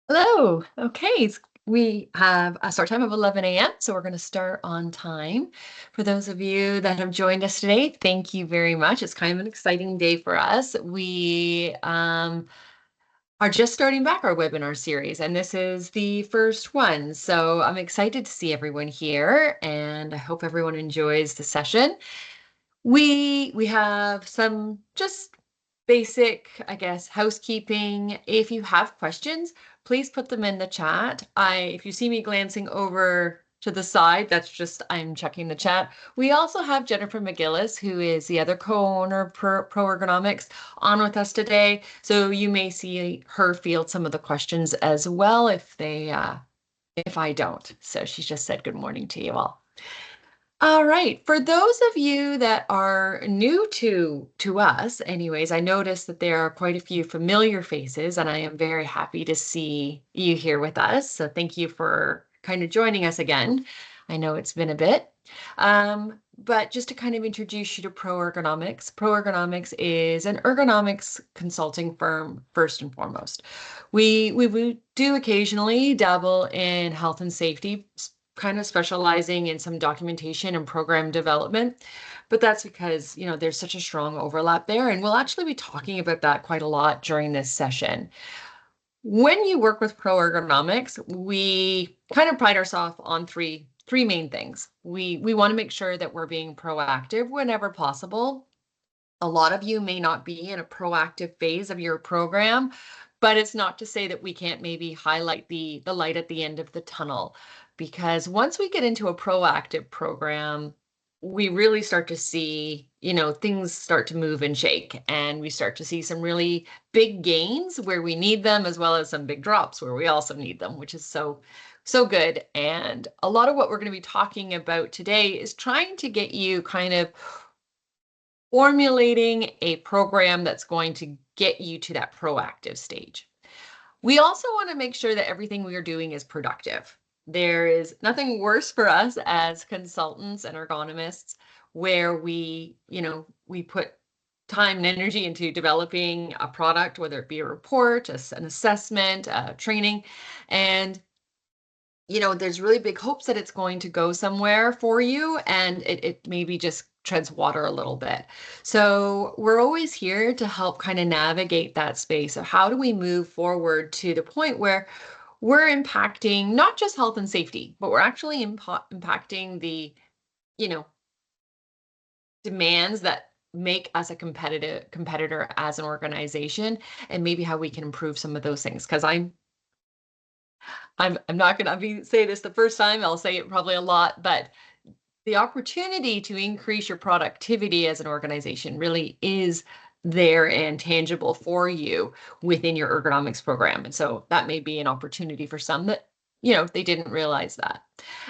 Hello. Okay, we have a start time of 11 a.m., so we're going to start on time. For those of you that have joined us today, thank you very much. It's kind of an exciting day for us. We are just starting back our webinar series, and this is the first one. So I'm excited to see everyone here, and I hope everyone enjoys the session. We have some just basic, I guess, housekeeping. If you have questions, please put them in the chat. If you see me glancing over to the side, that's just I'm checking the chat. We also have Jennifer McGillis, who is the other co-owner of Pro Ergonomics, on with us today. So you may see her field some of the questions as well if I don't. So she just said good morning to you all. All right. For those of you that are new to us, anyways, I noticed that there are quite a few familiar faces, and I am very happy to see you here with us. So thank you for kind of joining us again. I know it's been a bit. But just to kind of introduce you to Pro Ergonomics, Pro Ergonomics is an ergonomics consulting firm, first and foremost. We do occasionally dabble in health and safety, kind of specializing in some documentation and program development, but that's because, there's such a strong overlap there, and we'll actually be talking about that quite a lot during this session. When you work with Pro Ergonomics, we kind of pride ourselves on three main things. We want to make sure that we're being proactive whenever possible. A lot of you may not be in a proactive phase of your program, but it's not to say that we can't maybe highlight the light at the end of the tunnel, because once we get into a proactive program, we really start to see, things start to move and shake, and we start to see some really big gains where we need them, as well as some big drops where we also need them, which is so good. And a lot of what we're going to be talking about today is trying to get you kind of formulating a program that's going to get you to that proactive stage. We also want to make sure that everything we are doing is productive. There is nothing worse for us as consultants and ergonomists where we put time and energy into developing a product, whether it be a report, an assessment, training, and there's really big hopes that it's going to go somewhere for you, and it maybe just treads water a little bit. So we're always here to help kind of navigate that space of how do we move forward to the point where we're impacting not just health and safety, but we're actually impacting the, demands that make us a competitor as an organization, and maybe how we can improve some of those things. Because I'm not going to say this the first time. I'll say it probably a lot, but the opportunity to increase your productivity as an organization really is there and tangible for you within your ergonomics program. And so that may be an opportunity for some that, they didn't realize that.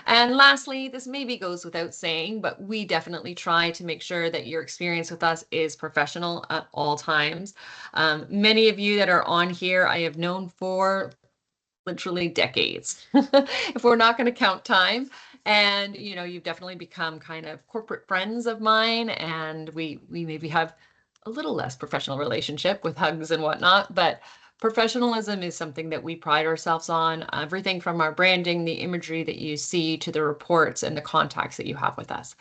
And lastly, this maybe goes without saying, but we definitely try to make sure that your experience with us is professional at all times. Many of you that are on here, I have known for literally decades, if we're not going to count time. And, you've definitely become kind of corporate friends of mine, and we maybe have a little less professional relationship with hugs and whatnot, but professionalism is something that we pride ourselves on. Everything from our branding, the imagery that you see, to the reports and the contacts that you have with us.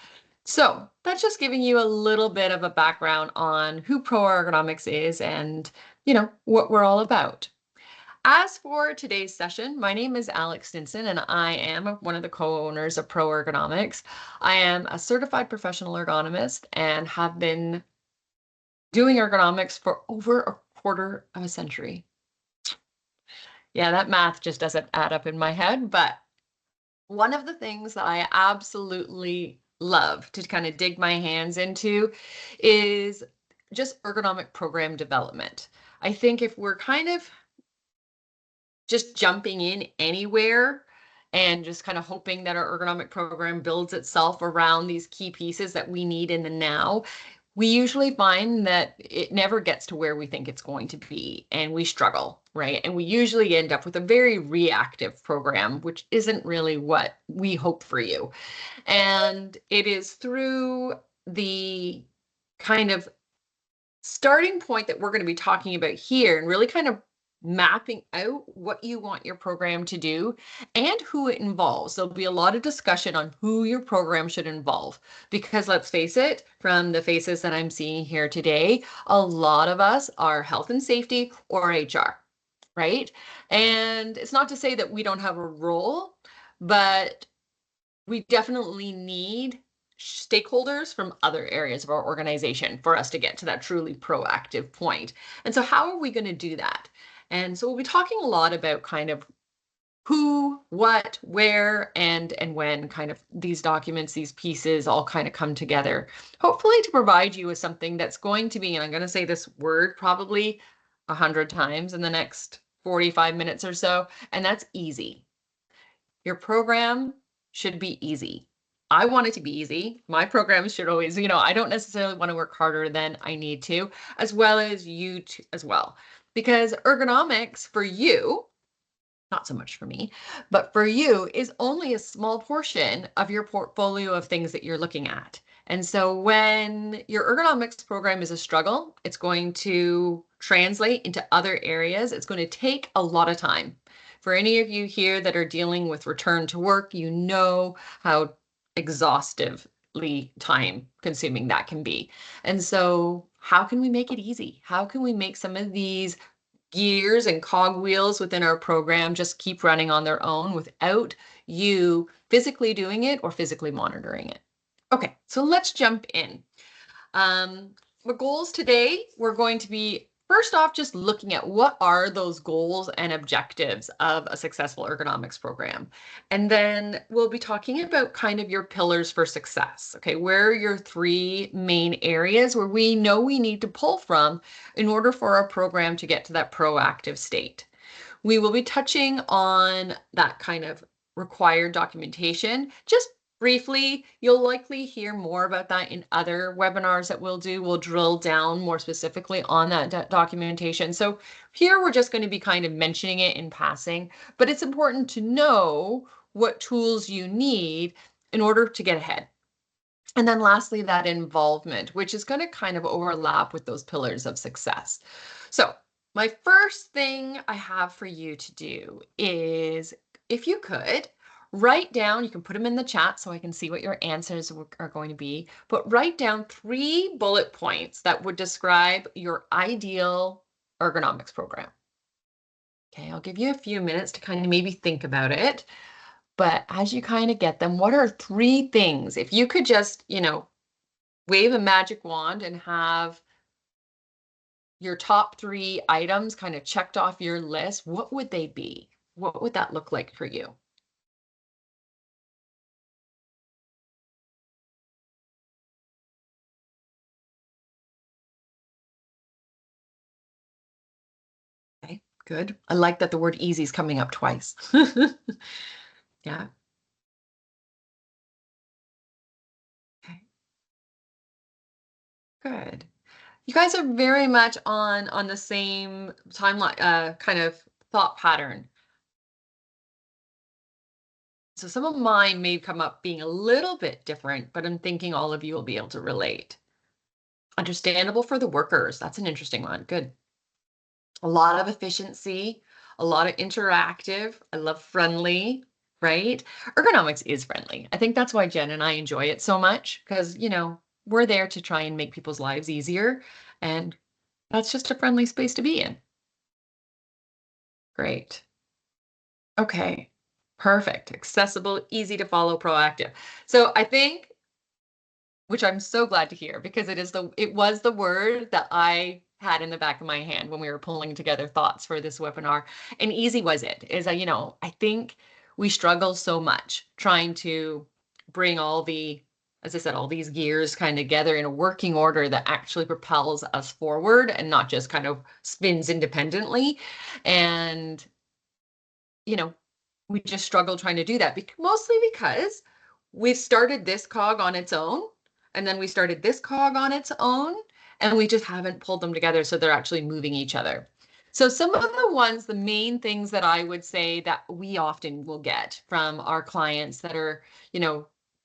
So that's just giving you a little bit of a background on who Pro Ergonomics is and, what we're all about. As for today's session, my name is Alex Stinson, and I am one of the co-owners of Pro Ergonomics. I am a certified professional ergonomist and have been doing ergonomics for over a quarter of a century. Yeah, that math just doesn't add up in my head, but one of the things that I absolutely love to kind of dig my hands into is just ergonomic program development. I think if we're kind of just jumping in anywhere and just kind of hoping that our ergonomic program builds itself around these key pieces that we need in the now, we usually find that it never gets to where we think it's going to be, and we struggle, right? And we usually end up with a very reactive program, which isn't really what we hope for you. And it is through the kind of starting point that we're going to be talking about here, and really kind of mapping out what you want your program to do and who it involves. There'll be a lot of discussion on who your program should involve because let's face it, from the faces that I'm seeing here today, a lot of us are health and safety or HR, right? And it's not to say that we don't have a role, but we definitely need stakeholders from other areas of our organization for us to get to that truly proactive point. And so how are we going to do that? And so we'll be talking a lot about kind of who, what, where, and when kind of these documents, these pieces all kind of come together, hopefully to provide you with something that's going to be, and I'm going to say this word probably 100 times in the next 45 minutes or so, and that's easy. Your program should be easy. I want it to be easy. My programs should always, I don't necessarily want to work harder than I need to, as well as you as well. Because ergonomics for you, not so much for me, but for you is only a small portion of your portfolio of things that you're looking at. And so when your ergonomics program is a struggle, it's going to translate into other areas. It's going to take a lot of time. For any of you here that are dealing with return to work, you know how exhaustively time consuming that can be. And so how can we make it easy? How can we make some of these gears and cogwheels within our program just keep running on their own without you physically doing it or physically monitoring it? Okay, so let's jump in. The goals today, we're going to be first off just looking at what are those goals and objectives of a successful ergonomics program. And then we'll be talking about kind of your pillars for success. Okay, where are your three main areas where we know we need to pull from in order for our program to get to that proactive state? We will be touching on that kind of required documentation. Just briefly, you'll likely hear more about that in other webinars that we'll do. We'll drill down more specifically on that documentation. So here we're just going to be kind of mentioning it in passing, but it's important to know what tools you need in order to get ahead. And then lastly, that involvement, which is going to kind of overlap with those pillars of success. So my first thing I have for you to do is, if you could, write down, you can put them in the chat so I can see what your answers are going to be, but write down 3 bullet points that would describe your ideal ergonomics program. Okay, I'll give you a few minutes to kind of maybe think about it. But as you kind of get them, what are 3 things? If you could just, wave a magic wand and have your top 3 items kind of checked off your list, what would they be? What would that look like for you? Okay, good. I like that the word easy is coming up twice. Yeah. Okay, good. You guys are very much on the same timeline, kind of thought pattern. So some of mine may come up being a little bit different, but I'm thinking all of you will be able to relate. Understandable for the workers. That's an interesting one. Good. A lot of efficiency, a lot of interactive. I love friendly, right? Ergonomics is friendly. I think that's why Jen and I enjoy it so much because, we're there to try and make people's lives easier. And that's just a friendly space to be in. Great. Okay. Perfect. Accessible, easy to follow, proactive. So I think, which I'm so glad to hear because it was the word that I had in the back of my hand when we were pulling together thoughts for this webinar. And easy was it, is that, I think we struggle so much trying to bring as I said, all these gears kind of together in a working order that actually propels us forward and not just kind of spins independently. And, we just struggle trying to do that mostly because we've started this cog on its own, and then we started this cog on its own, and we just haven't pulled them together so they're actually moving each other. So some of the main things that I would say that we often will get from our clients that are,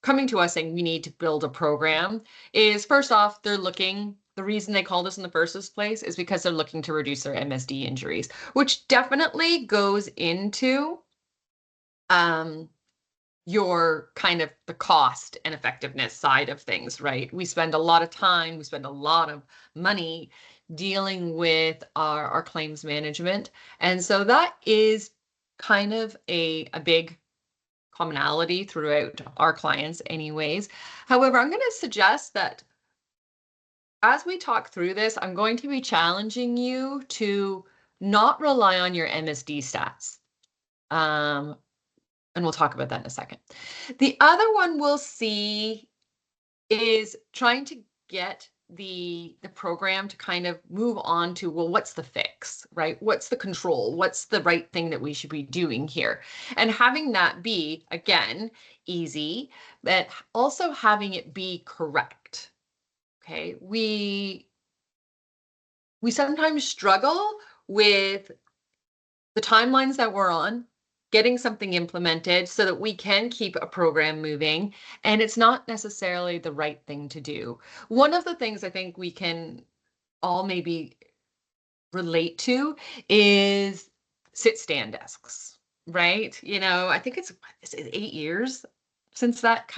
coming to us saying we need to build a program is first off, they're looking the reason they called us in the first place is because they're looking to reduce their MSD injuries, which definitely goes into um, your kind of the cost and effectiveness side of things, right? We spend a lot of time, we spend a lot of money dealing with our claims management. And so that is kind of a big commonality throughout our clients anyways. However, I'm going to suggest that as we talk through this, I'm going to be challenging you to not rely on your MSD stats. And we'll talk about that in a second. The other one we'll see is trying to get the program to kind of move on to, well, what's the fix, right? What's the control? What's the right thing that we should be doing here? And having that be, again, easy, but also having it be correct. Okay, we sometimes struggle with the timelines that we're on, getting something implemented so that we can keep a program moving, and it's not necessarily the right thing to do. One of the things I think we can all maybe relate to is sit-stand desks, right? You know, I think it's 8 years since that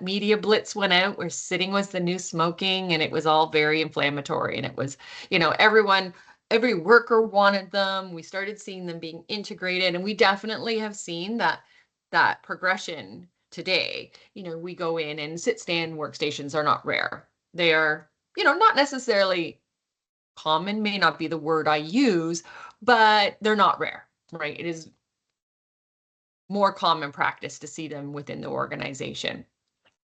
media blitz went out where sitting was the new smoking, and it was all very inflammatory, and it was, you know, every worker wanted them. We started seeing them being integrated, and we definitely have seen that progression today. You know, we go in and sit-stand workstations are not rare. They are, you know, not necessarily common, may not be the word I use, but they're not rare, right? It is more common practice to see them within the organization.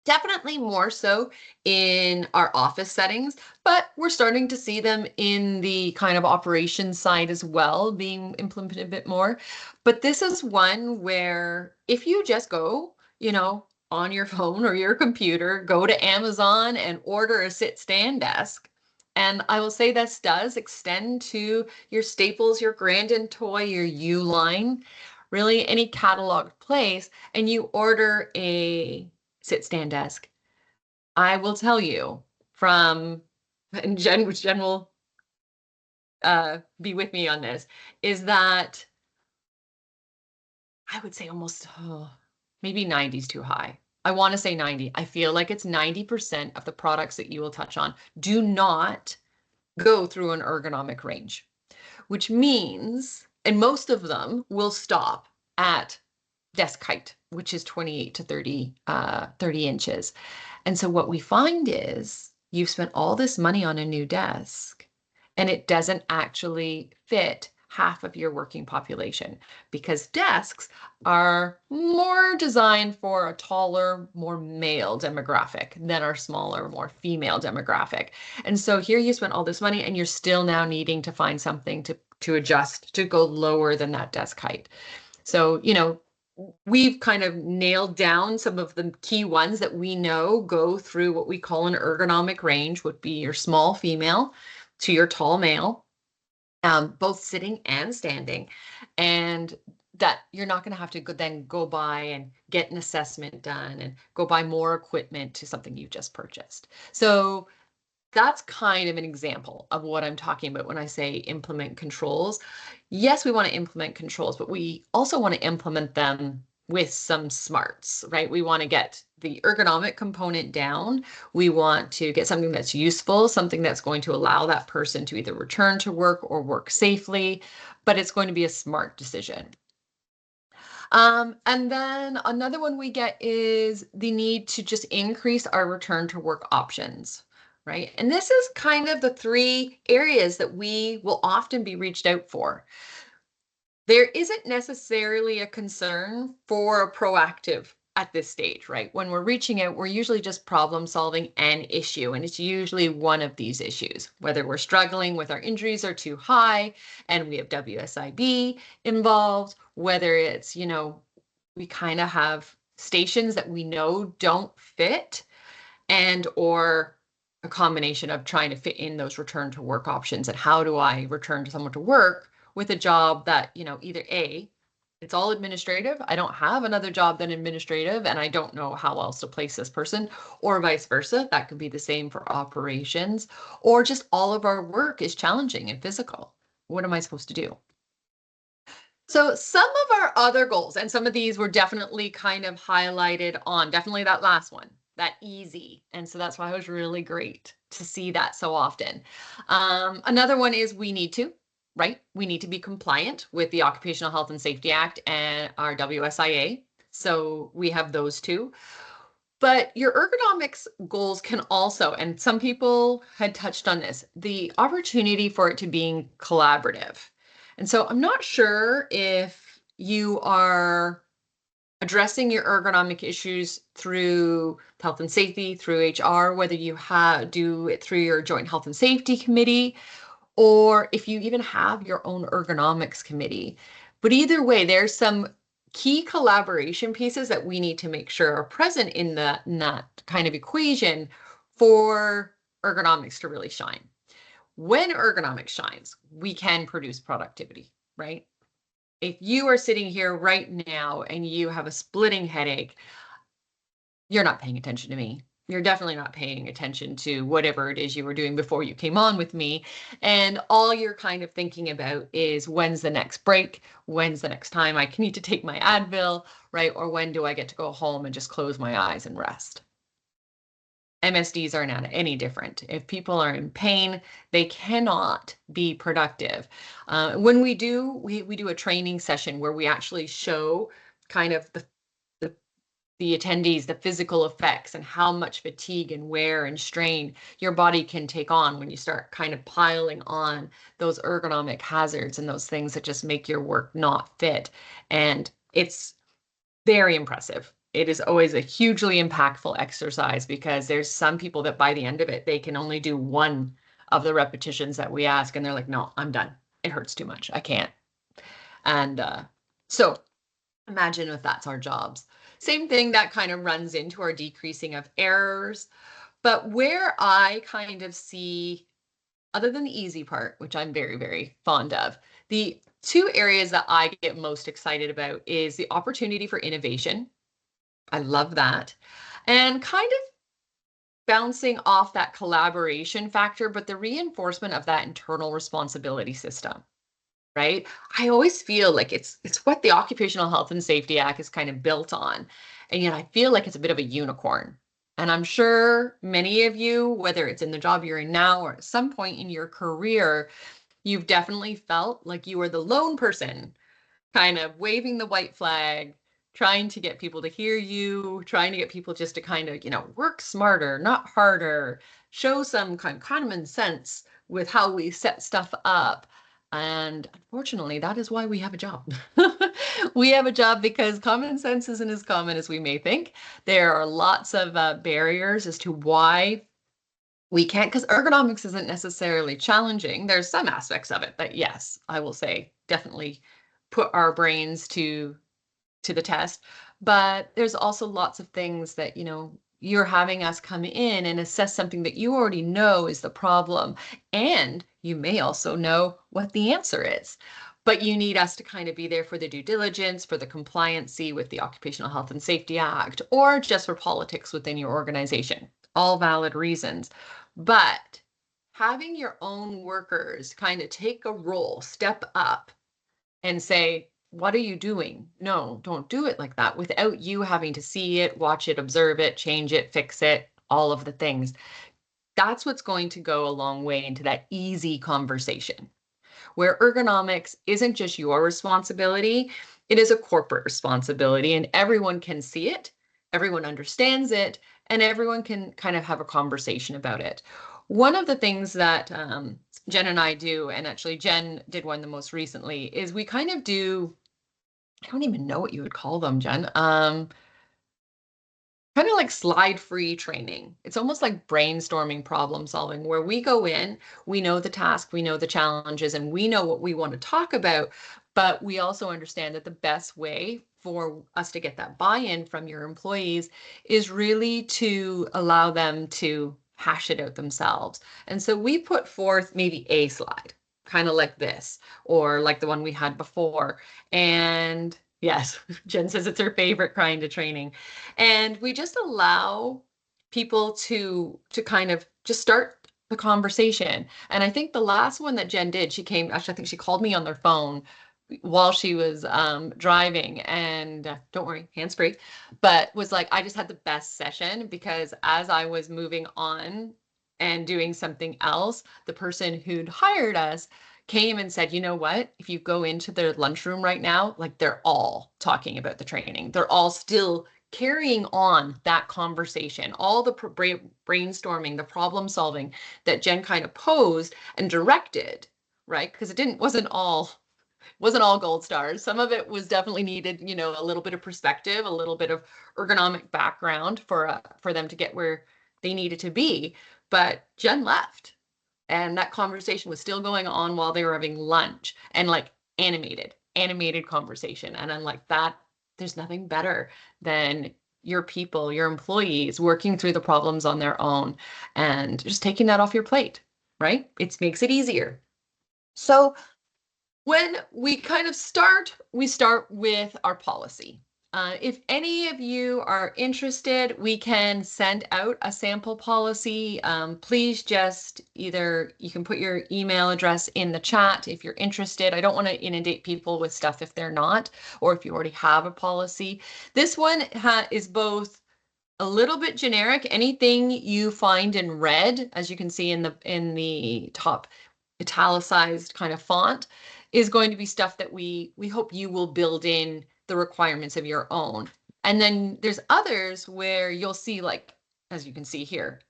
Definitely more so in our office settings, but we're starting to see them in the kind of operations side as well, being implemented a bit more. But this is one where if you just go, you know, on your phone or your computer, go to Amazon and order a sit-stand desk. And I will say this does extend to your Staples, your Grandin Toy, your Uline, really any catalog place, and you order a sit-stand desk. I will tell you from, and Jen will be with me on this, is that I would say almost, maybe 90 is too high. I want to say 90. I feel like it's 90% of the products that you will touch on do not go through an ergonomic range, which means, and most of them will stop at desk height, which is 28 to 30 inches. And so what we find is you've spent all this money on a new desk and it doesn't actually fit half of your working population, because desks are more designed for a taller, more male demographic than our smaller, more female demographic. And so here you spent all this money and you're still now needing to find something to adjust, to go lower than that desk height. So, you know, we've kind of nailed down some of the key ones that we know go through what we call an ergonomic range, would be your small female to your tall male, both sitting and standing. And that you're not going to have to then go by and get an assessment done and go buy more equipment to something you've just purchased. So that's kind of an example of what I'm talking about when I say implement controls. Yes, we want to implement controls, but we also want to implement them with some smarts, right? We want to get the ergonomic component down. We want to get something that's useful, something that's going to allow that person to either return to work or work safely, but it's going to be a smart decision. And then another one we get is the need to just increase our return to work options, right? And this is kind of the three areas that we will often be reached out for. There isn't necessarily a concern for a proactive at this stage, right? When we're reaching out, we're usually just problem solving an issue, and it's usually one of these issues, whether we're struggling with our injuries are too high and we have WSIB involved, whether it's, you know, we kind of have stations that we know don't fit, and or a combination of trying to fit in those return to work options. And how do I return to someone to work with a job that, you know, either A, It's all administrative. I don't have another job than administrative, and I don't know how else to place this person, or vice versa. That could be the same for operations, or just all of our work is challenging and physical. What am I supposed to do? So some of our other goals, and some of these were definitely kind of highlighted on definitely that last one, that easy. And so that's why it was really great to see that so often. Another one is we need to, right? We need to be compliant with the Occupational Health and Safety Act and our WSIA. So we have those two. But your ergonomics goals can also, and some people had touched on this, the opportunity for it to being collaborative. And so I'm not sure if you are addressing your ergonomic issues through health and safety, through HR, whether you do it through your joint health and safety committee, or if you even have your own ergonomics committee. But either way, there's some key collaboration pieces that we need to make sure are present in that kind of equation for ergonomics to really shine. When ergonomics shines, we can produce productivity, right? If you are sitting here right now and you have a splitting headache, you're not paying attention to me. You're definitely not paying attention to whatever it is you were doing before you came on with me. And all you're kind of thinking about is when's the next break? When's the next time I need to take my Advil, right? Or when do I get to go home and just close my eyes and rest? MSDs are not any different. If people are in pain, they cannot be productive. When we do a training session where we actually show kind of the attendees, the physical effects and how much fatigue and wear and strain your body can take on when you start kind of piling on those ergonomic hazards and those things that just make your work not fit. And it's very impressive. It is always a hugely impactful exercise because there's some people that by the end of it, they can only do one of the repetitions that we ask. And they're like, no, I'm done. It hurts too much. I can't. And so imagine if that's our jobs. Same thing that kind of runs into our decreasing of errors. But where I kind of see, other than the easy part, which I'm very, very fond of, the two areas that I get most excited about is the opportunity for innovation. I love that. And kind of bouncing off that collaboration factor, but the reinforcement of that internal responsibility system. Right? I always feel like it's what the Occupational Health and Safety Act is kind of built on. And yet I feel like it's a bit of a unicorn. And I'm sure many of you, whether it's in the job you're in now or at some point in your career, you've definitely felt like you were the lone person kind of waving the white flag, trying to get people to hear you, trying to get people just to kind of, work smarter, not harder, show some kind of common sense with how we set stuff up. And unfortunately, that is why we have a job. We have a job because common sense isn't as common as we may think. There are lots of barriers as to why we can't, because ergonomics isn't necessarily challenging. There's some aspects of it that, yes, I will say definitely put our brains to the test. But there's also lots of things that, you're having us come in and assess something that you already know is the problem. And you may also know what the answer is. But you need us to kind of be there for the due diligence, for the compliancy with the Occupational Health and Safety Act, or just for politics within your organization. All valid reasons. But having your own workers kind of take a role, step up, and say, what are you doing? No, don't do it like that without you having to see it, watch it, observe it, change it, fix it, all of the things. That's what's going to go a long way into that easy conversation where ergonomics isn't just your responsibility, it is a corporate responsibility, and everyone can see it, everyone understands it, and everyone can kind of have a conversation about it. One of the things that Jen and I do, and actually Jen did one the most recently, is we kind of do, I don't even know what you would call them, Jen. Kind of like slide free training. It's almost like brainstorming problem solving where we go in, we know the task, we know the challenges, and we know what we want to talk about. But we also understand that the best way for us to get that buy-in from your employees is really to allow them to hash it out themselves. And so we put forth maybe a slide, kind of like this, or like the one we had before. And Yes, Jen says it's her favorite kind of training. And we just allow people to kind of just start the conversation. And I think the last one that Jen did, she came, actually, I think she called me on their phone while she was driving, and don't worry, hands free, but was like, I just had the best session because as I was moving on and doing something else, the person who'd hired us came and said, you know what, if you go into their lunchroom right now, like they're all talking about the training. They're all still carrying on that conversation, all the brainstorming, the problem solving that Jen kind of posed and directed, right? Because it wasn't all gold stars. Some of it was definitely needed, a little bit of perspective, a little bit of ergonomic background for them to get where they needed to be. But Jen left, and that conversation was still going on while they were having lunch, and like animated conversation. And I'm like, that there's nothing better than your people, your employees working through the problems on their own and just taking that off your plate, right? It makes it easier. So when we kind of start, we start with our policy. If any of you are interested, we can send out a sample policy. Please just either, you can put your email address in the chat if you're interested. I don't want to inundate people with stuff if they're not, or if you already have a policy. This one is both a little bit generic. Anything you find in red, as you can see in the top italicized kind of font, is going to be stuff that we hope you will build in the requirements of your own. And then there's others where you'll see, like, as you can see here,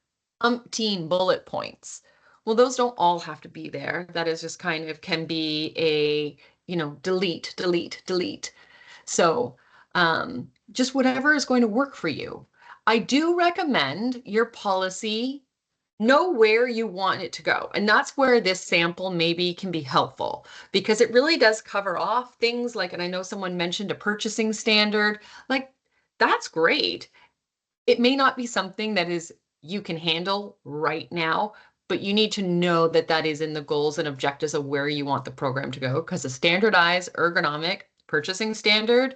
umpteen bullet points. Well, those don't all have to be there. That is just kind of can be a, delete, delete, delete. So just whatever is going to work for you. I do recommend your policy know where you want it to go. And that's where this sample maybe can be helpful, because it really does cover off things like, and I know someone mentioned a purchasing standard, like that's great. It may not be something that is you can handle right now, but you need to know that that is in the goals and objectives of where you want the program to go, because a standardized ergonomic purchasing standard,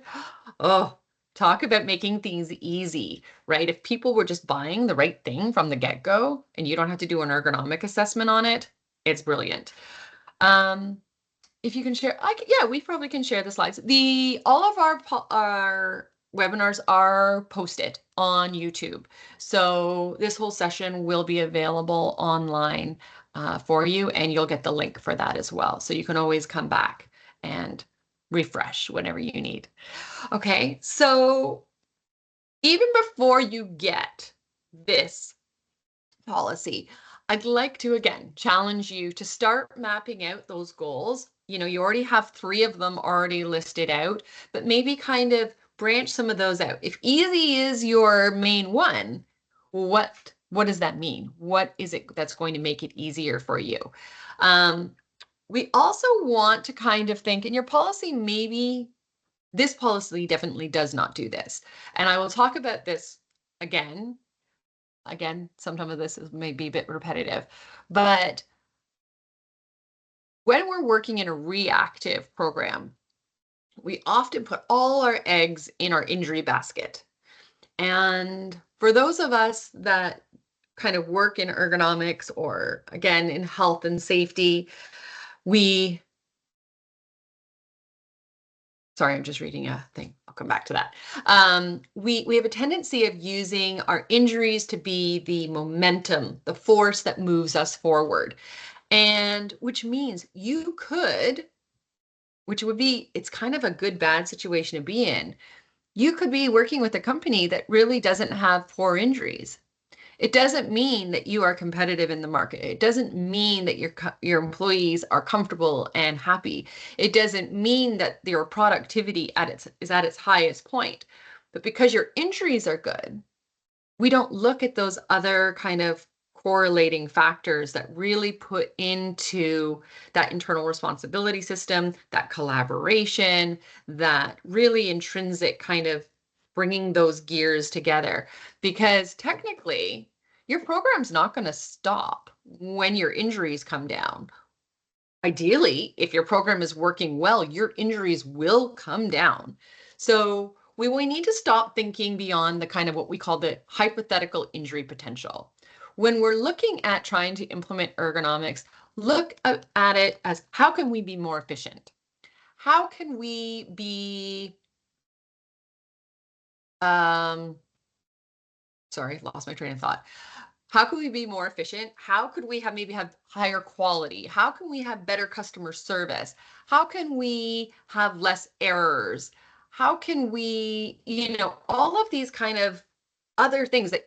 oh, talk about making things easy, right? If people were just buying the right thing from the get-go and you don't have to do an ergonomic assessment on it, it's brilliant. If you can share, yeah, we probably can share the slides. All of our webinars are posted on YouTube. So this whole session will be available online for you, and you'll get the link for that as well. So you can always come back and refresh whenever you need. Okay, so even before you get this policy, I'd like to, again, challenge you to start mapping out those goals. You already have 3 of them already listed out, but maybe kind of branch some of those out. If easy is your main one, what does that mean? What is it that's going to make it easier for you? We also want to kind of think, and your policy maybe, this policy definitely does not do this. And I will talk about this again. Some of this may be a bit repetitive, but when we're working in a reactive program, we often put all our eggs in our injury basket. And for those of us that kind of work in ergonomics, or again, in health and safety, sorry, I'm just reading a thing. I'll come back to that. We have a tendency of using our injuries to be the momentum, the force that moves us forward. And which means you could, which would be, it's kind of a good, bad situation to be in. You could be working with a company that really doesn't have poor injuries. It doesn't mean that you are competitive in the market. It doesn't mean that your employees are comfortable and happy. It doesn't mean that your productivity is at its highest point. But because your injuries are good, we don't look at those other kind of correlating factors that really put into that internal responsibility system, that collaboration, that really intrinsic kind of bringing those gears together. Because technically, your program's not going to stop when your injuries come down. Ideally, if your program is working well, your injuries will come down. So we need to stop thinking beyond the kind of what we call the hypothetical injury potential. When we're looking at trying to implement ergonomics, look at it as how can we be more efficient? How can we be, um, sorry, lost my train of thought. How can we be more efficient? How could we have maybe have higher quality? How can we have better customer service? How can we have less errors? How can we, all of these kind of other things that,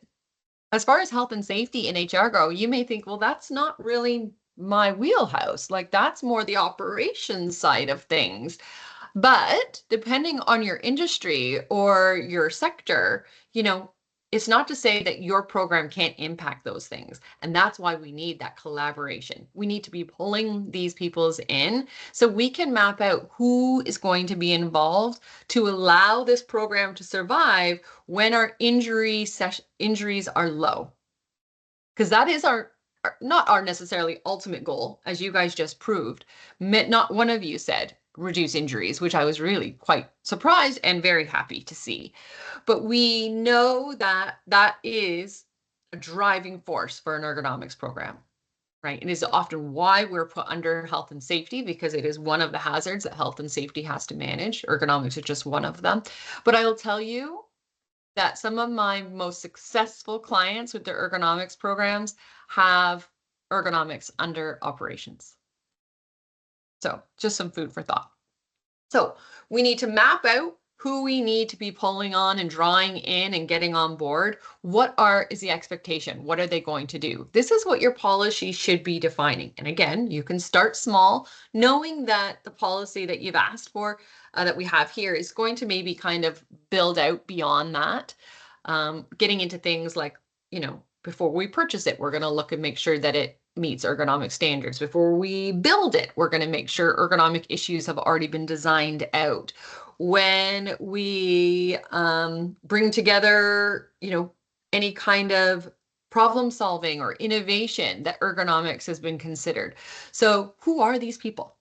as far as health and safety and HR go, you may think, well, that's not really my wheelhouse. Like that's more the operations side of things. But depending on your industry or your sector, it's not to say that your program can't impact those things. And that's why we need that collaboration. We need to be pulling these peoples in so we can map out who is going to be involved to allow this program to survive when our injuries are low. Because that is not our necessarily ultimate goal, as you guys just proved. Not one of you said reduce injuries, which I was really quite surprised and very happy to see. But we know that that is a driving force for an ergonomics program, right? It is often why we're put under health and safety, because it is one of the hazards that health and safety has to manage. Ergonomics is just one of them. But I will tell you that some of my most successful clients with their ergonomics programs have ergonomics under operations. So just some food for thought. So we need to map out who we need to be pulling on and drawing in and getting on board. Is the expectation? What are they going to do? This is what your policy should be defining. And again, you can start small, knowing that the policy that you've asked for, that we have here, is going to maybe kind of build out beyond that. Getting into things like, before we purchase it, we're going to look and make sure that it meets ergonomic standards. Before we build it, we're going to make sure ergonomic issues have already been designed out. When we bring together, any kind of problem solving or innovation, that ergonomics has been considered. So who are these people,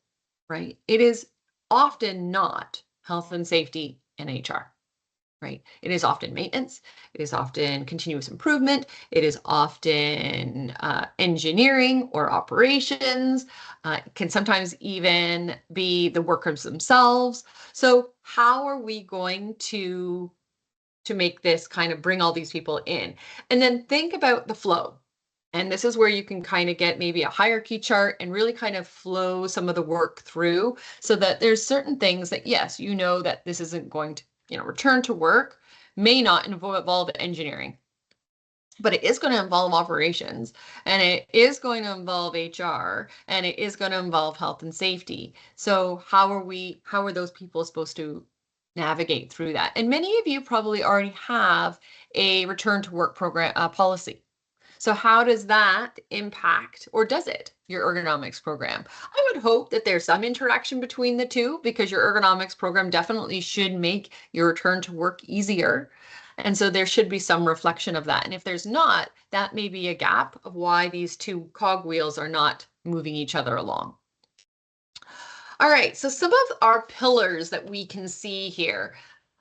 right? It is often not health and safety and HR. Right? It is often maintenance. It is often continuous improvement. It is often engineering or operations. It can sometimes even be the workers themselves. So how are we going to make this kind of bring all these people in? And then think about the flow. And this is where you can kind of get maybe a hierarchy chart and really kind of flow some of the work through, so that there's certain things that, yes, that this isn't going to, return to work may not involve engineering, but it is going to involve operations, and it is going to involve HR, and it is going to involve health and safety. So how are those people supposed to navigate through that? And many of you probably already have a return to work program policy. So how does that impact, or does it, your ergonomics program? I would hope that there's some interaction between the two, because your ergonomics program definitely should make your return to work easier. And so there should be some reflection of that. And if there's not, that may be a gap of why these two cogwheels are not moving each other along. All right, so some of our pillars that we can see here.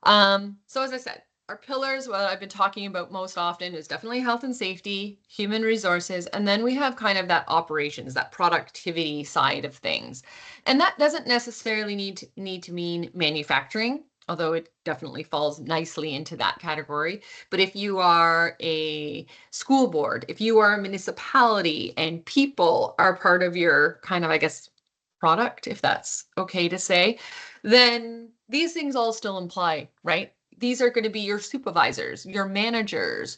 So as I said, our pillars, what I've been talking about most often, is definitely health and safety, human resources, and then we have kind of that operations, that productivity side of things. And that doesn't necessarily need to mean manufacturing, although it definitely falls nicely into that category. But if you are a school board, if you are a municipality, and people are part of your kind of, I guess, product, if that's okay to say, then these things all still imply, right? These are going to be your supervisors, your managers.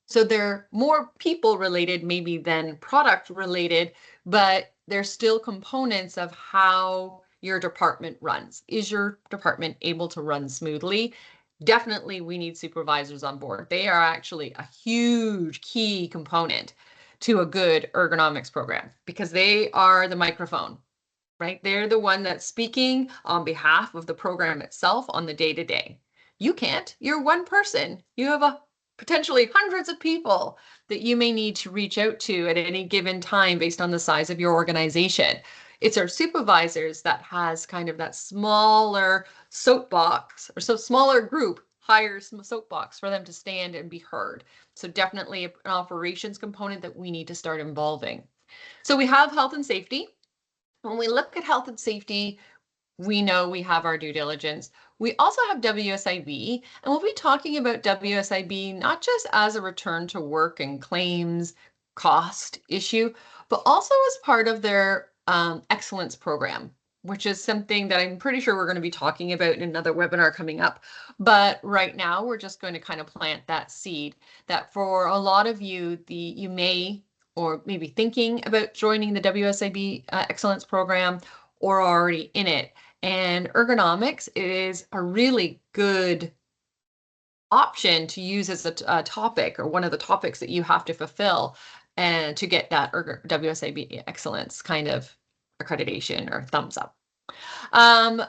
So they're more people related maybe than product related, but they're still components of how your department runs. Is your department able to run smoothly? Definitely we need supervisors on board. They are actually a huge key component to a good ergonomics program, because they are the microphone, right? They're the one that's speaking on behalf of the program itself on the day-to-day. You can't. You're one person. You have potentially hundreds of people that you may need to reach out to at any given time based on the size of your organization. It's our supervisors that has kind of that smaller soapbox, or so smaller group hires soapbox for them to stand and be heard. So definitely an operations component that we need to start involving. So we have health and safety. When we look at health and safety, we know we have our due diligence. We also have WSIB, and we'll be talking about WSIB not just as a return to work and claims cost issue, but also as part of their excellence program, which is something that I'm pretty sure we're going to be talking about in another webinar coming up. But right now, we're just going to kind of plant that seed that for a lot of you, you may or maybe thinking about joining the WSIB excellence program or already in it. And ergonomics is a really good option to use as a topic, or one of the topics that you have to fulfill and to get that WSIB excellence kind of accreditation or thumbs up.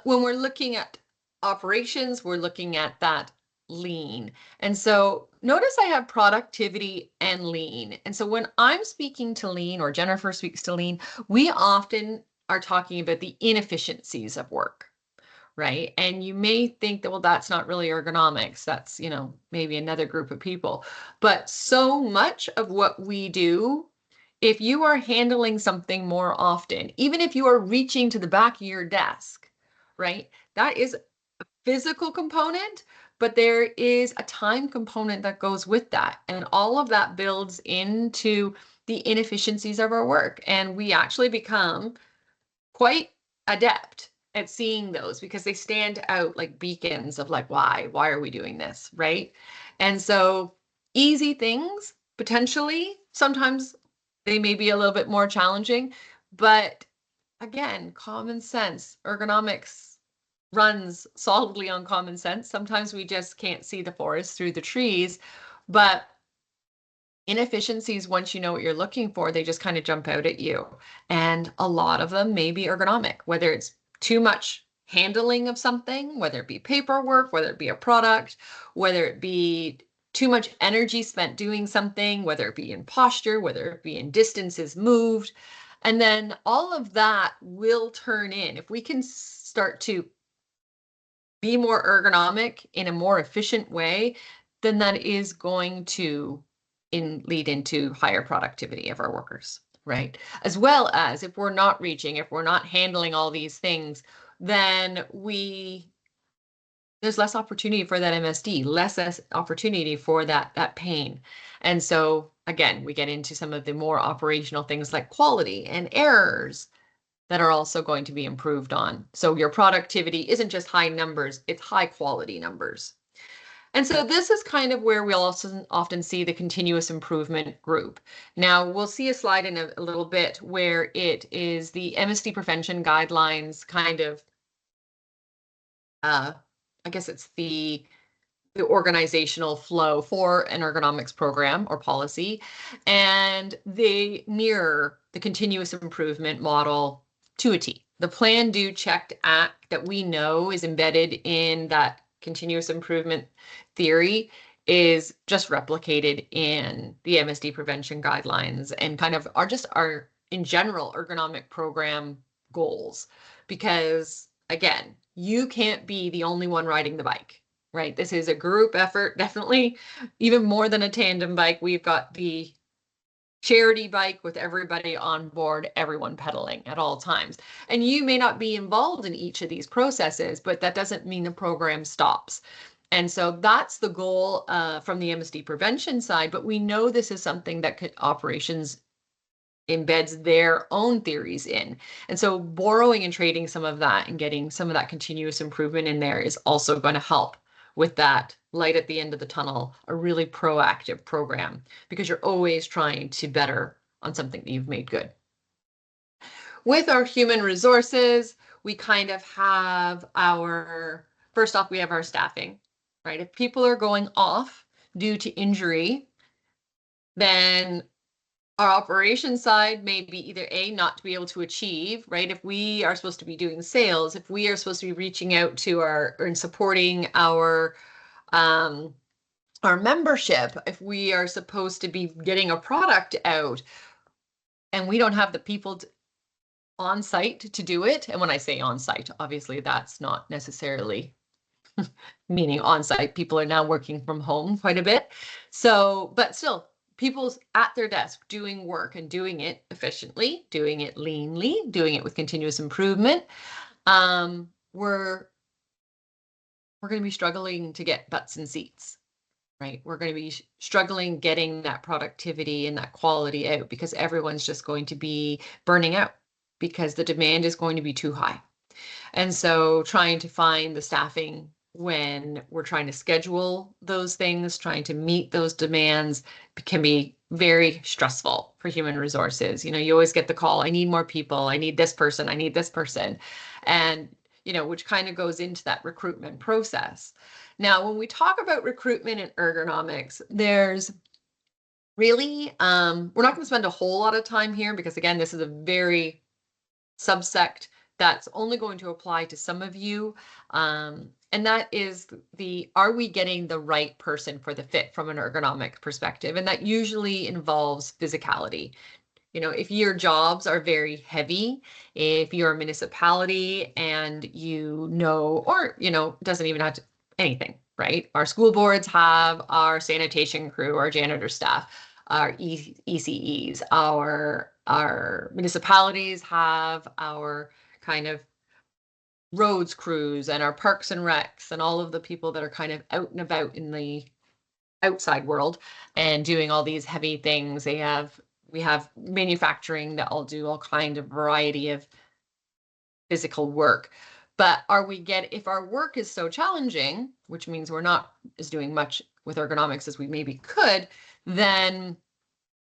When we're looking at operations, we're looking at that lean. And so notice I have productivity and lean. And so when I'm speaking to lean, or Jennifer speaks to lean, we often are talking about the inefficiencies of work, right? And you may think that, well, that's not really ergonomics. That's, maybe another group of people. But so much of what we do, if you are handling something more often, even if you are reaching to the back of your desk, right? That is a physical component, but there is a time component that goes with that. And all of that builds into the inefficiencies of our work. And we actually become quite adept at seeing those because they stand out like beacons of like, why are we doing this, right? And so easy things, potentially, sometimes they may be a little bit more challenging, but again, common sense, ergonomics runs solidly on common sense. Sometimes we just can't see the forest through the trees, but inefficiencies, once you know what you're looking for, they just kind of jump out at you. And a lot of them may be ergonomic, whether it's too much handling of something, whether it be paperwork, whether it be a product, whether it be too much energy spent doing something, whether it be in posture, whether it be in distances moved. And then all of that will turn in. If we can start to be more ergonomic in a more efficient way, then that is going to lead into higher productivity of our workers, right? As well as if we're not reaching, if we're not handling all these things, then there's less opportunity for that MSD, less opportunity for that pain. And so again, we get into some of the more operational things like quality and errors that are also going to be improved on. So your productivity isn't just high numbers, it's high quality numbers. And so this is kind of where we'll also often see the continuous improvement group. Now we'll see a slide in a little bit where it is the MSD prevention guidelines kind of, I guess it's the organizational flow for an ergonomics program or policy, and they mirror the continuous improvement model to a T. The plan, do, check, act that we know is embedded in that continuous improvement theory is just replicated in the MSD prevention guidelines and kind of our in general ergonomic program goals. Because again, you can't be the only one riding the bike, right? This is a group effort, definitely even more than a tandem bike. We've got the charity bike with everybody on board, everyone pedaling at all times. And you may not be involved in each of these processes, but that doesn't mean the program stops. And so that's the goal from the MSD prevention side, but we know this is something that operations embeds their own theories in. And so borrowing and trading some of that and getting some of that continuous improvement in there is also going to help with that light at the end of the tunnel, a really proactive program, because you're always trying to better on something that you've made good. With our human resources, we kind of have first off, we have our staffing, right? If people are going off due to injury, then our operations side may be either A, not to be able to achieve, right? If we are supposed to be doing sales, if we are supposed to be reaching out to and supporting our membership, if we are supposed to be getting a product out and we don't have the people on site to do it. And when I say on site, obviously that's not necessarily meaning on site. People are now working from home quite a bit. So, but still, people's at their desk doing work and doing it efficiently, doing it leanly, doing it with continuous improvement. Um, we're we're going to be struggling to get butts in seats, right? We're going to be struggling getting that productivity and that quality out because everyone's just going to be burning out because the demand is going to be too high. And so trying to find the staffing when we're trying to schedule those things, trying to meet those demands can be very stressful for human resources. You always get the call, I need more people, I need this person, I need this person. And, which kind of goes into that recruitment process. Now, when we talk about recruitment and ergonomics, there's really, we're not going to spend a whole lot of time here because, again, this is a very subsect that's only going to apply to some of you. And that is are we getting the right person for the fit from an ergonomic perspective? And that usually involves physicality. If your jobs are very heavy, if you're a municipality and or, doesn't even have to anything, right? Our school boards have our sanitation crew, our janitor staff, our ECEs, our municipalities have our kind of roads crews and our parks and recs and all of the people that are kind of out and about in the outside world and doing all these heavy things. We have manufacturing that will do all kind of variety of physical work. But if our work is so challenging, which means we're not as doing much with ergonomics as we maybe could, then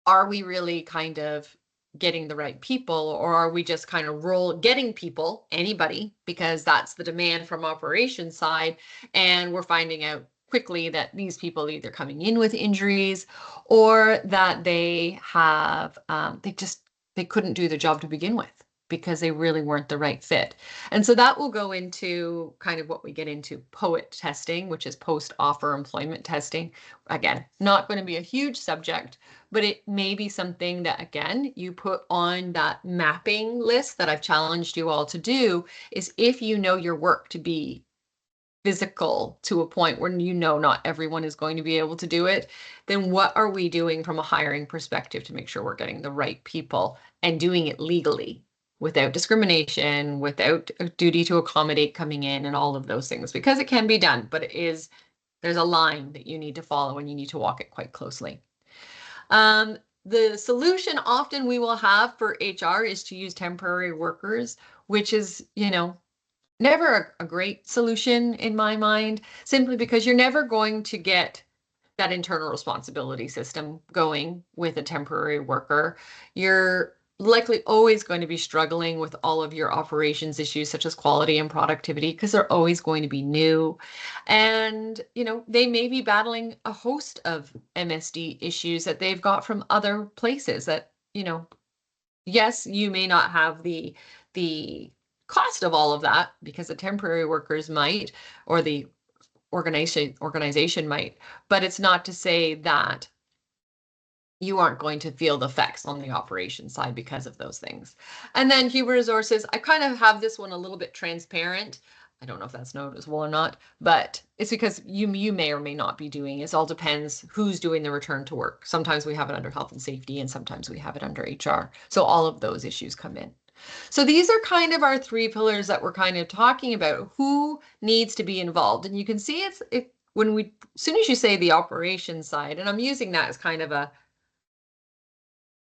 are we really kind of getting the right people, or are we just kind of getting people, anybody, because that's the demand from operations side, and we're finding out quickly that these people either coming in with injuries or that they have they couldn't do the job to begin with because they really weren't the right fit. And so that will go into kind of what we get into POET testing, which is post-offer employment testing. Again, not going to be a huge subject, but it may be something that, again, you put on that mapping list that I've challenged you all to do, is if you know your work to be physical to a point where not everyone is going to be able to do it, then what are we doing from a hiring perspective to make sure we're getting the right people and doing it legally without discrimination, without a duty to accommodate coming in and all of those things, because it can be done, but there's a line that you need to follow and you need to walk it quite closely. The solution often we will have for HR is to use temporary workers, which is, never a great solution in my mind, simply because you're never going to get that internal responsibility system going with a temporary worker. You're likely always going to be struggling with all of your operations issues such as quality and productivity because they're always going to be new. And, they may be battling a host of MSD issues that they've got from other places that, yes, you may not have the cost of all of that because the temporary workers might, or the organization might, but it's not to say that you aren't going to feel the effects on the operation side because of those things. And then human resources, I kind of have this one a little bit transparent. I don't know if that's noticeable or not, but it's because you may or may not be doing. It all depends who's doing the return to work. Sometimes we have it under health and safety, and sometimes we have it under HR. So all of those issues come in. So these are kind of our three pillars that we're kind of talking about. Who needs to be involved? And you can see as soon as you say the operations side, and I'm using that as kind of a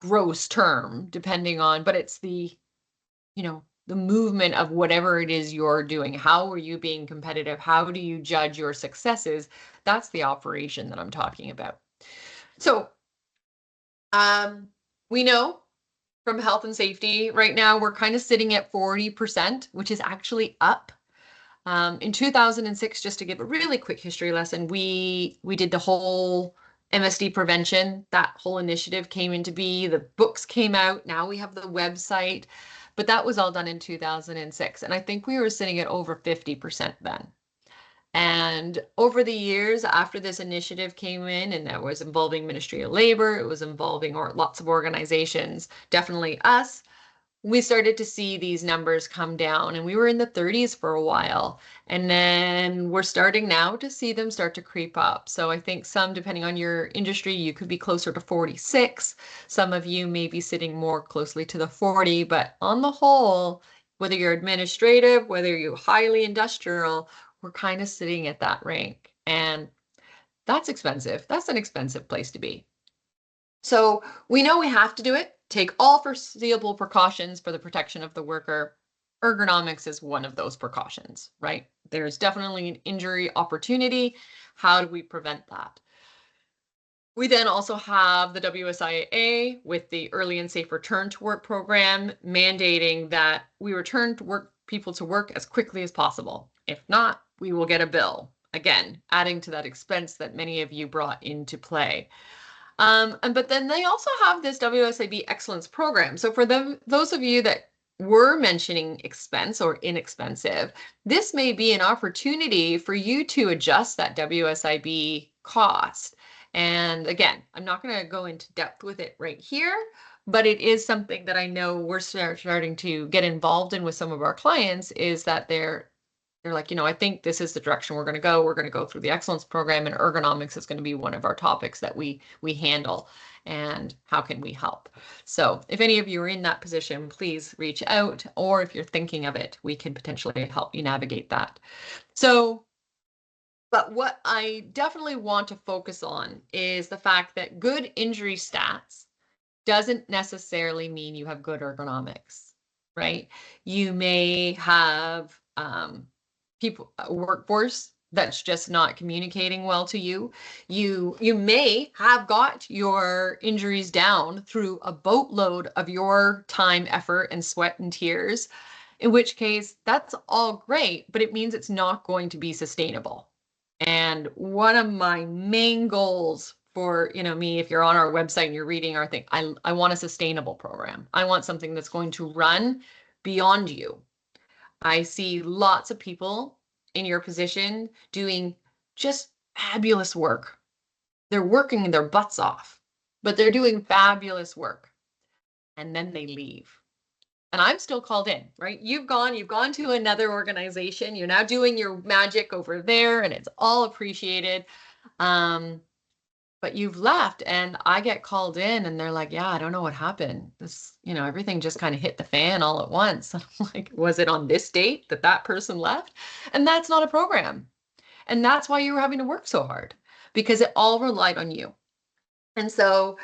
gross term, but it's the movement of whatever it is you're doing. How are you being competitive? How do you judge your successes? That's the operation that I'm talking about. So we know from health and safety right now, we're kind of sitting at 40%, which is actually up. In 2006, just to give a really quick history lesson, we did the whole MSD prevention. That whole initiative came into be. The books came out. Now we have the website, but that was all done in 2006. And I think we were sitting at over 50% then. And over the years after this initiative came in, and that was involving Ministry of Labor, it was involving lots of organizations, definitely us, we started to see these numbers come down, and we were in the 30s for a while. And then we're starting now to see them start to creep up. So I think some, depending on your industry, you could be closer to 46. Some of you may be sitting more closely to the 40, but on the whole, whether you're administrative, whether you're highly industrial, we're kind of sitting at that rank. And that's expensive. That's an expensive place to be. So we know we have to do it. Take all foreseeable precautions for the protection of the worker. Ergonomics is one of those precautions, right? There's definitely an injury opportunity. How do we prevent that? We then also have the WSIA with the Early and Safe Return to Work program, mandating that we return to work people to work as quickly as possible. If not, we will get a bill. Again, adding to that expense that many of you brought into play. But then they also have this WSIB Excellence Program. So for those of you that were mentioning expense or inexpensive, this may be an opportunity for you to adjust that WSIB cost. And again, I'm not going to go into depth with it right here, but it is something that I know we're starting to get involved in with some of our clients, is that they're like, I think this is the direction we're going to go. We're going to go through the excellence program, and ergonomics is going to be one of our topics that we handle, and how can we help? So if any of you are in that position, please reach out, or if you're thinking of it, we can potentially help you navigate that. So, but what I definitely want to focus on is the fact that good injury stats doesn't necessarily mean you have good ergonomics, right? You may have a workforce that's just not communicating well to you. You may have got your injuries down through a boatload of your time, effort, and sweat and tears, in which case that's all great, but it means it's not going to be sustainable. And one of my main goals for me, if you're on our website and you're reading our thing, I want a sustainable program. I want something that's going to run beyond you. I see lots of people in your position doing just fabulous work. They're working their butts off, but they're doing fabulous work. And then they leave. And I'm still called in, right? You've gone to another organization. You're now doing your magic over there, and it's all appreciated. But you've left, and I get called in, and they're like, yeah, I don't know what happened. This, everything just kind of hit the fan all at once. And I'm like, was it on this date that person left? And that's not a program. And that's why you were having to work so hard, because it all relied on you. And so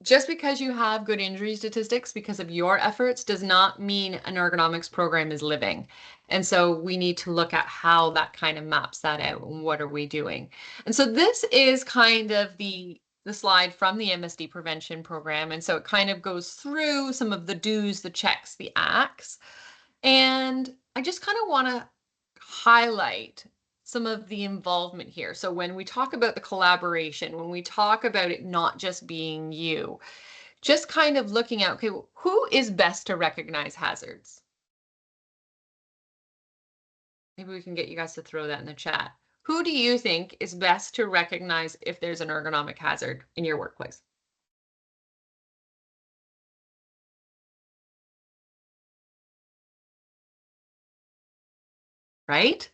just because you have good injury statistics because of your efforts does not mean an ergonomics program is living. And so we need to look at how that kind of maps that out, and what are we doing. And so this is kind of the slide from the MSD prevention program. And so it kind of goes through some of the do's, the checks, the acts. And I just kind of want to highlight some of the involvement here. So when we talk about the collaboration, when we talk about it not just being you, just kind of looking at, okay, who is best to recognize hazards? Maybe we can get you guys to throw that in the chat. Who do you think is best to recognize if there's an ergonomic hazard in your workplace? Right?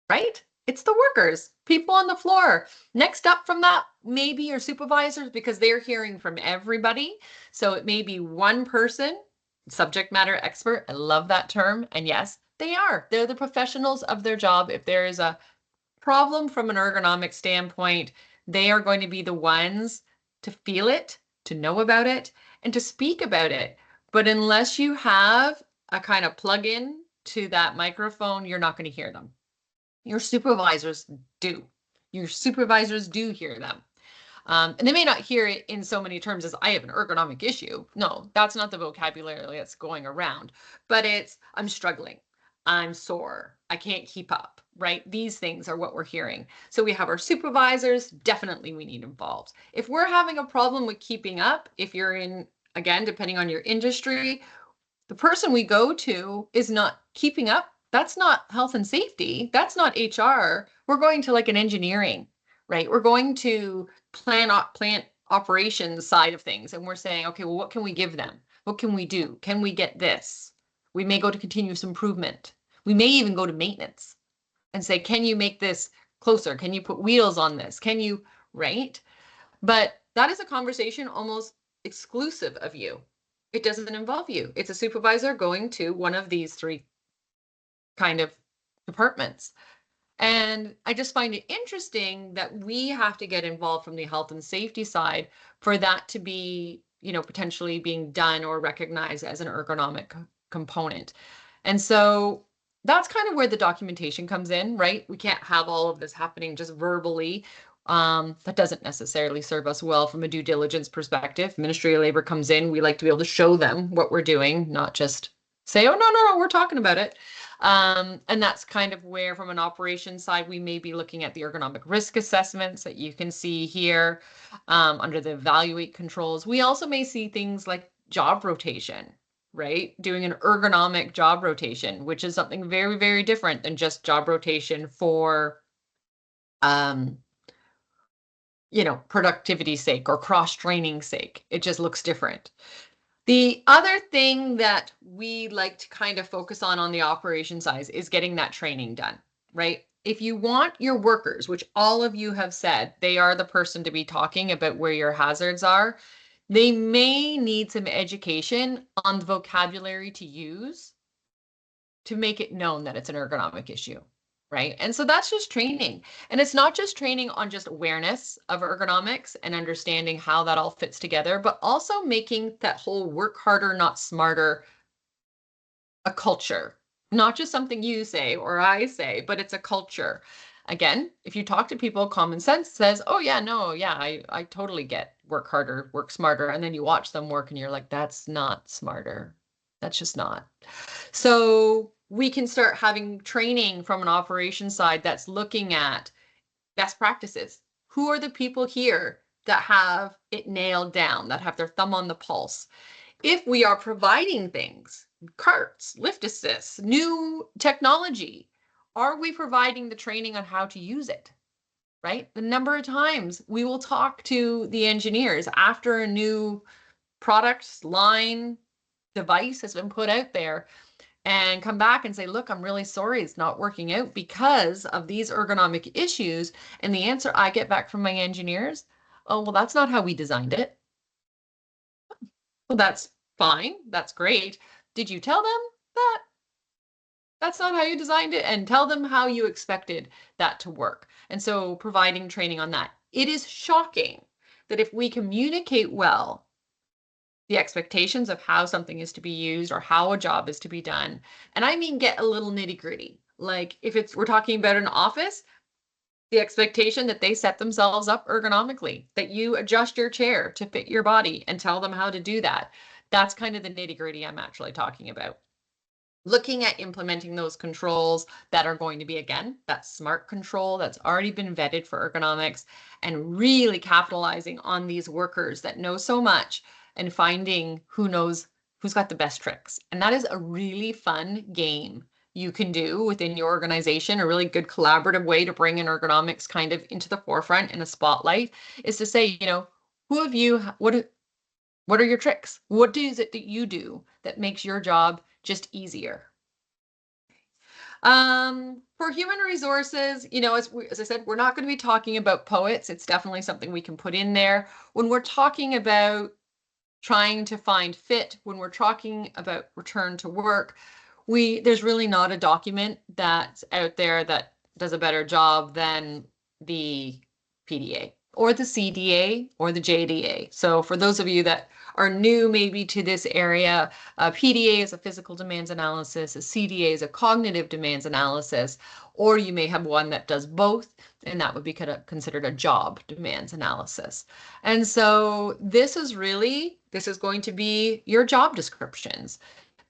Right? It's the workers, people on the floor. Next up from that, maybe your supervisors, because they're hearing from everybody. So it may be one person, subject matter expert. I love that term. And yes, they are. They're the professionals of their job. If there is a problem from an ergonomic standpoint, they are going to be the ones to feel it, to know about it, and to speak about it. But unless you have a kind of plug-in to that microphone, you're not going to hear them. Your supervisors do. Your supervisors do hear them. And they may not hear it in so many terms as I have an ergonomic issue. No, that's not the vocabulary that's going around. But it's, I'm struggling. I'm sore. I can't keep up, right? These things are what we're hearing. So we have our supervisors. Definitely we need involved. If we're having a problem with keeping up, if you're in, again, depending on your industry, the person we go to is not keeping up. That's not health and safety. That's not HR. We're going to like an engineering, right? We're going to plant operations side of things, and we're saying, okay, well, what can we give them? What can we do? Can we get this? We may go to continuous improvement. We may even go to maintenance and say, can you make this closer? Can you put wheels on this? Can you, right? But that is a conversation almost exclusive of you. It doesn't involve you. It's a supervisor going to one of these three kind of departments. And I just find it interesting that we have to get involved from the health and safety side for that to be, potentially being done or recognized as an ergonomic component. And so that's kind of where the documentation comes in, right? We can't have all of this happening just verbally. That doesn't necessarily serve us well from a due diligence perspective. Ministry of Labor comes in, we like to be able to show them what we're doing, not just say, oh, no, we're talking about it. And that's kind of where, from an operations side, we may be looking at the ergonomic risk assessments that you can see here under the evaluate controls. We also may see things like job rotation, right? Doing an ergonomic job rotation, which is something very, very different than just job rotation for, productivity sake or cross-training sake. It just looks different. The other thing that we like to kind of focus on the operation side is getting that training done, right? If you want your workers, which all of you have said, they are the person to be talking about where your hazards are, they may need some education on the vocabulary to use to make it known that it's an ergonomic issue, right? And so that's just training. And it's not just training on just awareness of ergonomics and understanding how that all fits together, but also making that whole work harder, not smarter a culture, not just something you say or I say, but it's a culture. Again, if you talk to people, common sense says, oh yeah, no, yeah, I totally get work harder, work smarter. And then you watch them work and you're like, that's not smarter. That's just not. So we can start having training from an operations side that's looking at best practices. Who are the people here that have it nailed down, that have their thumb on the pulse? If we are providing things, carts, lift assists, new technology, are we providing the training on how to use it? Right? The number of times we will talk to the engineers after a new product line device has been put out there and come back and say, look, I'm really sorry it's not working out because of these ergonomic issues. And the answer I get back from my engineers, oh, well, that's not how we designed it. Well, that's fine. That's great. Did you tell them that? That's not how you designed it, and tell them how you expected that to work. And so providing training on that. It is shocking that if we communicate well the expectations of how something is to be used or how a job is to be done, and I mean get a little nitty gritty. Like if we're talking about an office, the expectation that they set themselves up ergonomically, that you adjust your chair to fit your body and tell them how to do that. That's kind of the nitty gritty I'm actually talking about. Looking at implementing those controls that are going to be, again, that smart control that's already been vetted for ergonomics, and really capitalizing on these workers that know so much and finding who knows who's got the best tricks. And that is a really fun game you can do within your organization. A really good collaborative way to bring in ergonomics kind of into the forefront in a spotlight is to say, who of you, what are your tricks? What is it that you do that makes your job just easier? For human resources, as I said, we're not going to be talking about poets. It's definitely something we can put in there. When we're talking about trying to find fit, when we're talking about return to work, there's really not a document that's out there that does a better job than the PDA or the CDA or the JDA. So for those of you that are new maybe to this area, PDA is a physical demands analysis, a CDA is a cognitive demands analysis, or you may have one that does both, and that would be considered a job demands analysis. And so this is going to be your job descriptions.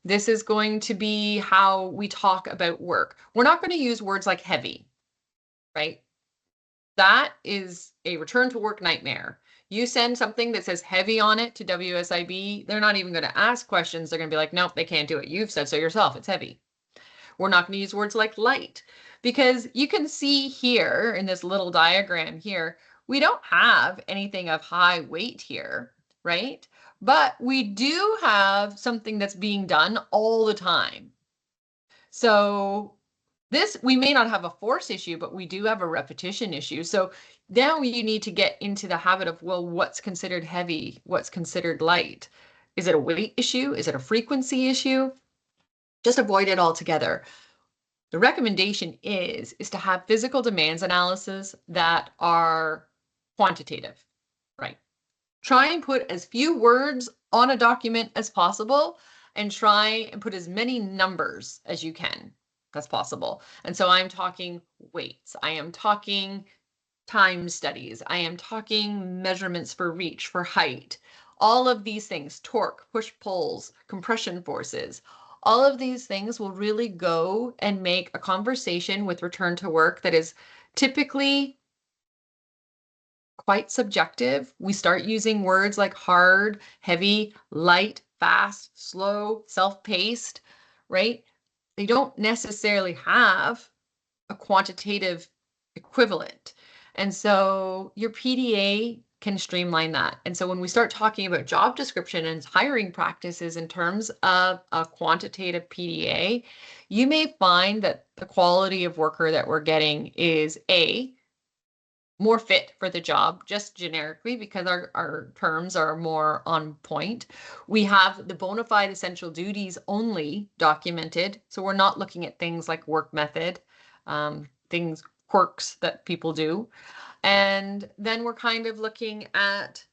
This is going to be how we talk about work. We're not going to use words like heavy, right? That is a return to work nightmare. You send something that says heavy on it to WSIB, they're not even going to ask questions. They're going to be like, nope, they can't do it. You've said so yourself. It's heavy. We're not going to use words like light, because you can see here in this little diagram here, we don't have anything of high weight here, right? But we do have something that's being done all the time. So this, we may not have a force issue, but we do have a repetition issue. So now you need to get into the habit of, well, what's considered heavy? What's considered light? Is it a weight issue? Is it a frequency issue? Just avoid it altogether. The recommendation is to have physical demands analysis that are quantitative, right? Try and put as few words on a document as possible and try and put as many numbers as you can as possible. And so I'm talking weights, I am talking time studies, I am talking measurements for reach, for height, all of these things, torque, push pulls, compression forces. All of these things will really go and make a conversation with return to work that is typically quite subjective. We start using words like hard, heavy, light, fast, slow, self-paced, right? They don't necessarily have a quantitative equivalent. And so your PDA can streamline that. And so when we start talking about job description and hiring practices in terms of a quantitative PDA, you may find that the quality of worker that we're getting is more fit for the job, just generically, because our terms are more on point. We have the bona fide essential duties only documented. So we're not looking at things like work method, things, quirks that people do. And then we're kind of looking at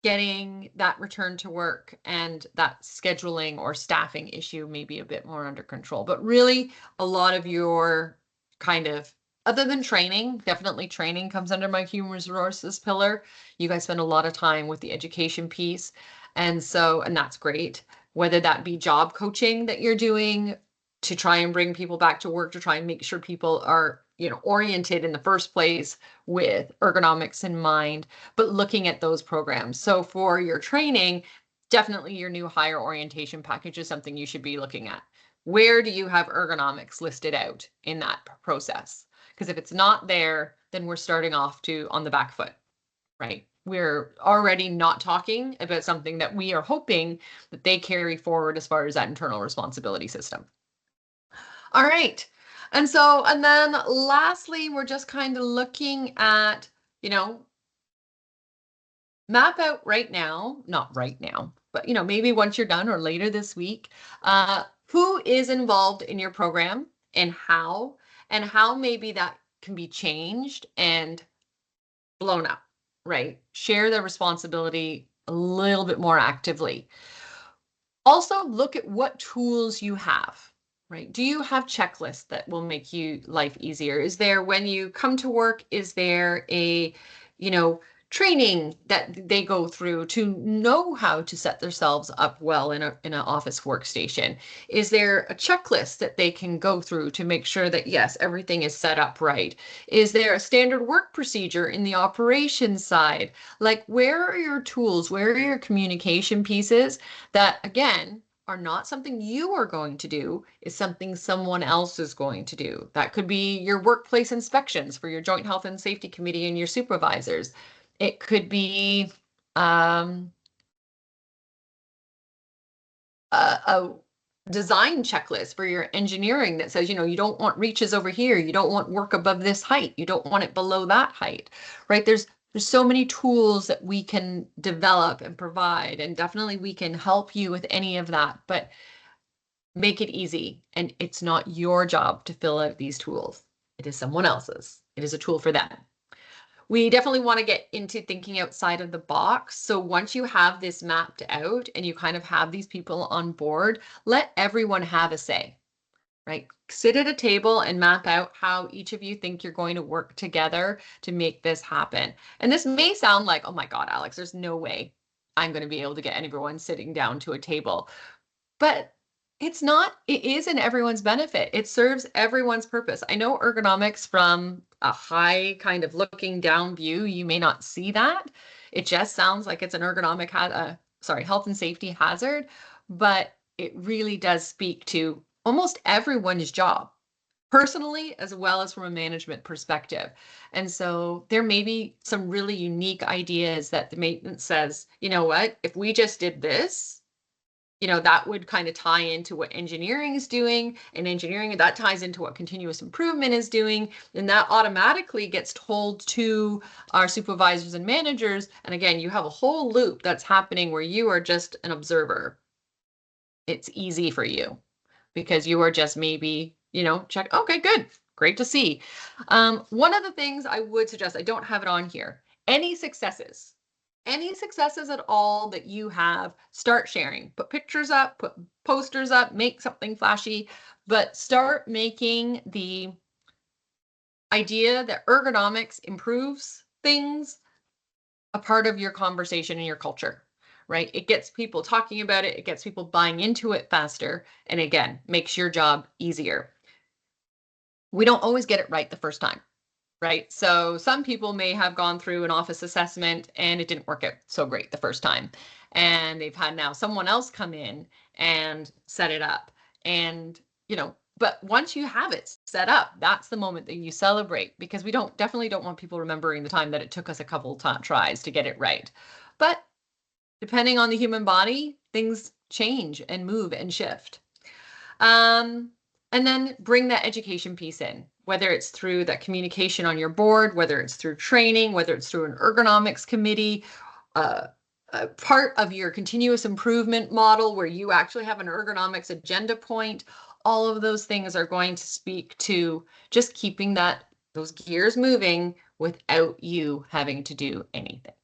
getting that return to work and that scheduling or staffing issue maybe a bit more under control. But really, a lot of your kind of, other than training, definitely training comes under my human resources pillar. You guys spend a lot of time with the education piece. And so, and that's great, whether that be job coaching that you're doing to try and bring people back to work, to try and make sure people are, oriented in the first place with ergonomics in mind, but looking at those programs. So for your training, definitely your new hire orientation package is something you should be looking at. Where do you have ergonomics listed out in that process? Because if it's not there, then we're starting off on the back foot, right? We're already not talking about something that we are hoping that they carry forward as far as that internal responsibility system. All right. And then lastly, we're just kind of looking at, map out right now, not right now, but maybe once you're done or later this week, who is involved in your program and how maybe that can be changed and blown up, right? Share the responsibility a little bit more actively. Also, look at what tools you have, right? Do you have checklists that will make you life easier? Is there, when you come to work, is there a, training that they go through to know how to set themselves up well in an office workstation? Is there a checklist that they can go through to make sure that, yes, everything is set up right? Is there a standard work procedure in the operations side? Like, where are your tools? Where are your communication pieces that, again, are not something you are going to do, is something someone else is going to do? That could be your workplace inspections for your joint health and safety committee and your supervisors. It could be a design checklist for your engineering that says, you don't want reaches over here, you don't want work above this height, you don't want it below that height, right? There's so many tools that we can develop and provide, and definitely we can help you with any of that, but make it easy. And it's not your job to fill out these tools. It is someone else's. It is a tool for them. We definitely want to get into thinking outside of the box. So once you have this mapped out and you kind of have these people on board, let everyone have a say, right? Sit at a table and map out how each of you think you're going to work together to make this happen. And this may sound like, oh my God, Alex, there's no way I'm going to be able to get everyone sitting down to a table. But it's not, it is in everyone's benefit. It serves everyone's purpose. I know ergonomics from a high kind of looking down view, you may not see that. It just sounds like it's an ergonomic, health and safety hazard, but it really does speak to almost everyone's job. personally as well as from a management perspective. And so there may be some really unique ideas that the maintenance says, you know what, if we just did this, that would kind of tie into what engineering is doing, and engineering that ties into what continuous improvement is doing, and that automatically gets told to our supervisors and managers. And again, you have a whole loop that's happening where you are just an observer. It's easy for you because you are just maybe, check, okay, good, great to see. One of the things I would suggest, I don't have it on here, any successes at all that you have, start sharing. Put pictures up, put posters up, make something flashy, but start making the idea that ergonomics improves things a part of your conversation and your culture, right? It gets people talking about it, it gets people buying into it faster, and again, makes your job easier. We don't always get it right the first time, right? So some people may have gone through an office assessment and it didn't work out so great the first time. And they've had now someone else come in and set it up. And, but once you have it set up, that's the moment that you celebrate, because we definitely don't want people remembering the time that it took us a couple tries to get it right. But depending on the human body, things change and move and shift. And then bring that education piece in, whether it's through that communication on your board, whether it's through training, whether it's through an ergonomics committee, a part of your continuous improvement model where you actually have an ergonomics agenda point. All of those things are going to speak to just keeping those gears moving without you having to do anything.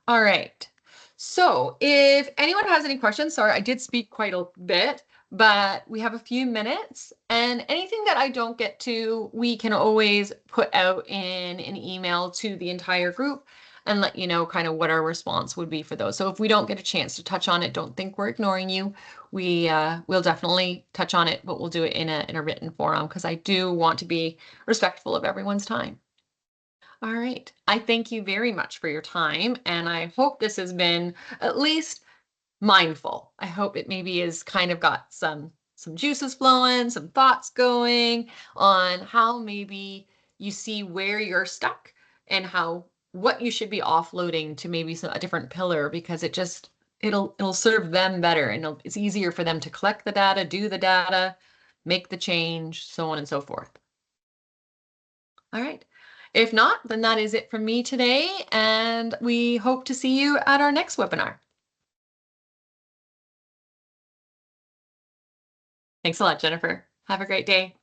All right. So if anyone has any questions, sorry, I did speak quite a bit, but we have a few minutes, and anything that I don't get to, we can always put out in an email to the entire group and let you know kind of what our response would be for those. So if we don't get a chance to touch on it, don't think we're ignoring you. We'll definitely touch on it, but we'll do it in a written forum, because I do want to be respectful of everyone's time. All right. I thank you very much for your time, and I hope this has been at least mindful. I hope it maybe has kind of got some juices flowing, some thoughts going on how maybe you see where you're stuck and what you should be offloading to maybe a different pillar, because it'll serve them better, and it's easier for them to collect the data, do the data, make the change, so on and so forth. All right. If not, then that is it from me today, and we hope to see you at our next webinar. Thanks a lot, Jennifer. Have a great day.